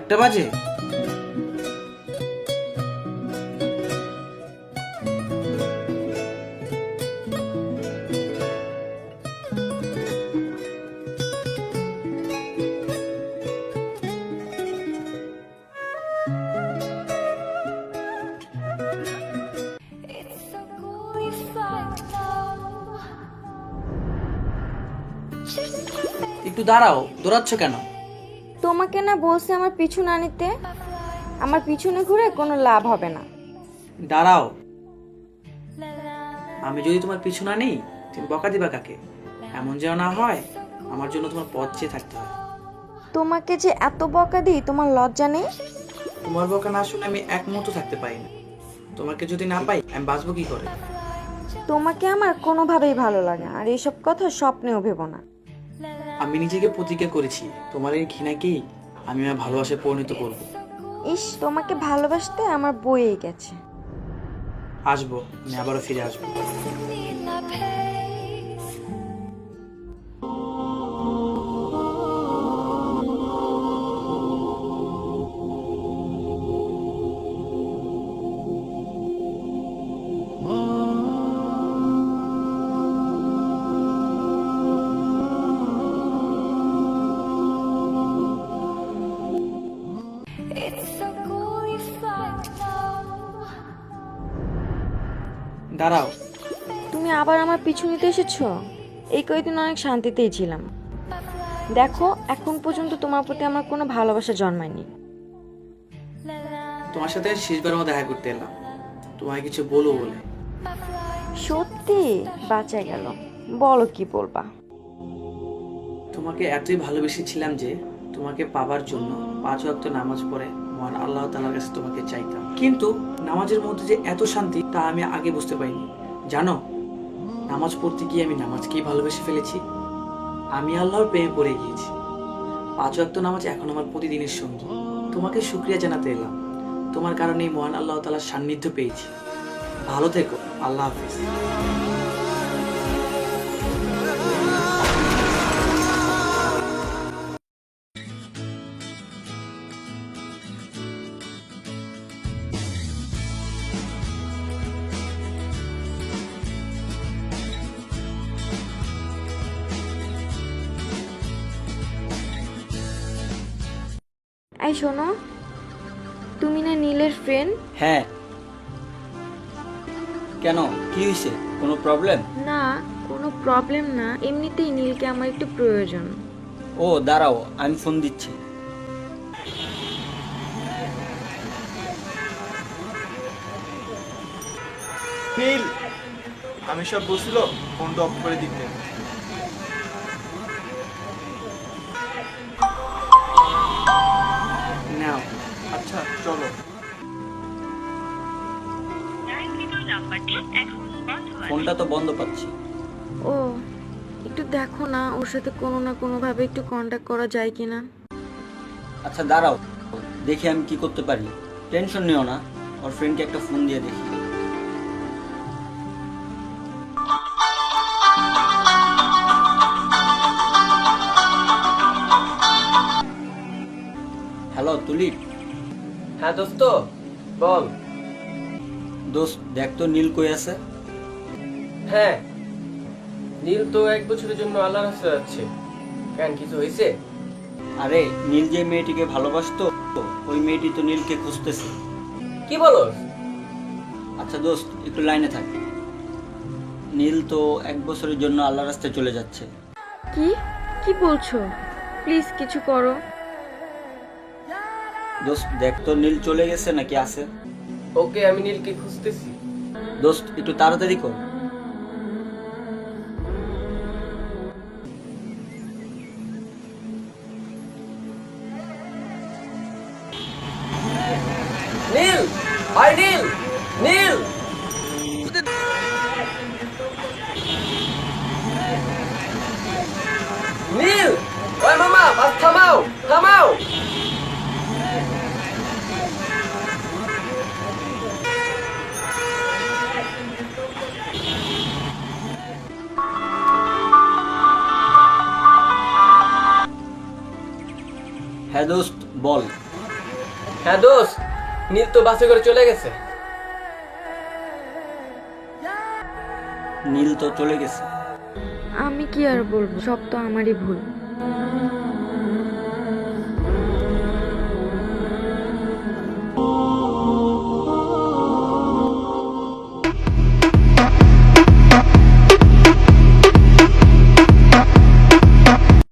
1টা বাজে? একটু দাঁড়াও, দৌড়াচ্ছ কেন? তোমাকে না বলছে আমার পিছু না নিতে? আমার পিছনে ঘুরে কোনো লাভ হবে না। দাঁড়াও, আমি যদি তোমার পিছু না নেই তুমি বকা দিবা কাকে? এমন যেন না হয় আমার জন্য তোমার পথ চেয়ে থাকতে হয়। তোমাকে যে এত বকা দিই, তোমার লজ্জা নেই? তোমার বকা না শুনে আমি এক মুহূর্ত থাকতে পারি না। তোমাকে যদি না পাই আমি বাঁচবো কি করে? তোমাকে আমার কোনোভাবেই ভালো লাগে না, আর এইসব কথা স্বপ্নেও ভেবো না। আমি নিজেকে প্রতিজ্ঞা করেছি তোমার এই ঘৃণাকেই আমি আমার ভালোবাসায় পরিণত করব। ইস, তোমাকে ভালোবাসতে আমার বইয়েই গেছে। আসবো, আমি আবারও ফিরে আসবো। দাঁড়াও, তুমি আবার আমার পিছু নিতে এসেছো? এই কয়েকদিন অনেক শান্তিতেই ছিলাম। দেখো, এখন পর্যন্ত তোমার প্রতি আমার কোনো ভালোবাসা জন্মায়নি। তোমার সাথে শেষবারের মতো দেখা করতে এলাম, তোমায় কিছু বলবো বলে। সত্যি বাঁচা গেল, বলো কি বলবা। তোমাকে এতই ভালোবেসেছিলাম যে তোমাকে পাবার জন্য 5 ওয়াক্ত নামাজ পড়ে মহান আল্লাহ তাআলার কাছে তোমাকে চাইতাম। কিন্তু নামাজের মধ্যে যে এত শান্তি তা আমি আগে বুঝতে পারিনি। জানো, নামাজ পড়তে গিয়ে আমি নামাজকেই ভালোবেসে ফেলেছি। আমি আল্লাহর প্রেমে পড়ে গিয়েছি। 5 ওয়াক্ত নামাজ এখন আমার প্রতিদিনের সঙ্গী। তোমাকে শুকরিয়া জানাতে এলাম, তোমার কারণেই মহান আল্লাহ তাআলার সান্নিধ্য পেয়েছি। ভালো থেকো, আল্লাহ হাফিজ। এই শোনো, তুমি না নীলের ফ্রেন্ড? হ্যাঁ, কেন, কি হয়েছে? কোনো প্রবলেম? না, কোনো প্রবলেম না, এমনিতেই নীলকে আমার একটু প্রয়োজন। ও দাঁড়াও, আমি ফোন দিচ্ছি। নীল, আমি সব বলছিল ফোনটা অফ করে দিতে। নাও। আচ্ছা চলো। ফোনটা তো বন্ধ পাচ্ছি। ও, একটু দেখো না ওর সাথে কোনো না কোনোভাবে একটু কন্ট্যাক্ট করা যায় কিনা। আচ্ছা দাঁড়াও, দেখি আমি কি করতে পারি। টেনশন নিও না, ওর ফ্রেন্ডকে একটা ফোন দিয়ে দেখি। Hello tulip. হ্যাঁ দোস্ত, বল। দোস্ত দেখ তো নীল কই আছে। হ্যাঁ, নীল তো 1 বছরের জন্য আল্লাহর রাস্তায় যাচ্ছে। কেন, কিছু হয়েছে? আরে নীল যে মেয়েটিকে ভালোবাসতো, ওই মেয়েটি তো নীলকে খুঁজতেছে। কি বলস? আচ্ছা দোস্ত একটু লাইনে থাক। নীল তো 1 বছরের জন্য আল্লাহর রাস্তায় চলে যাচ্ছে। কি কি বলছো? প্লিজ কিছু করো। দোস্ত দেখ তো নীল চলে গেছে নাকি আছে। ওকে, আমি নীলকে খুঁজতেছি। দোস্ত একটু তাড়াতাড়ি কর। নীল, ভাই নীল, নীল। নীল, ওই মামা, বাস থামাও, থামাও। হ্যাঁ দোস্ত বল। হ্যাঁ দোস্ত, নীল তো বাসে করে চলে গেছে। নীল তো চলে গেছে। আমি কি আর বলবো, সব তো আমারই ভুল।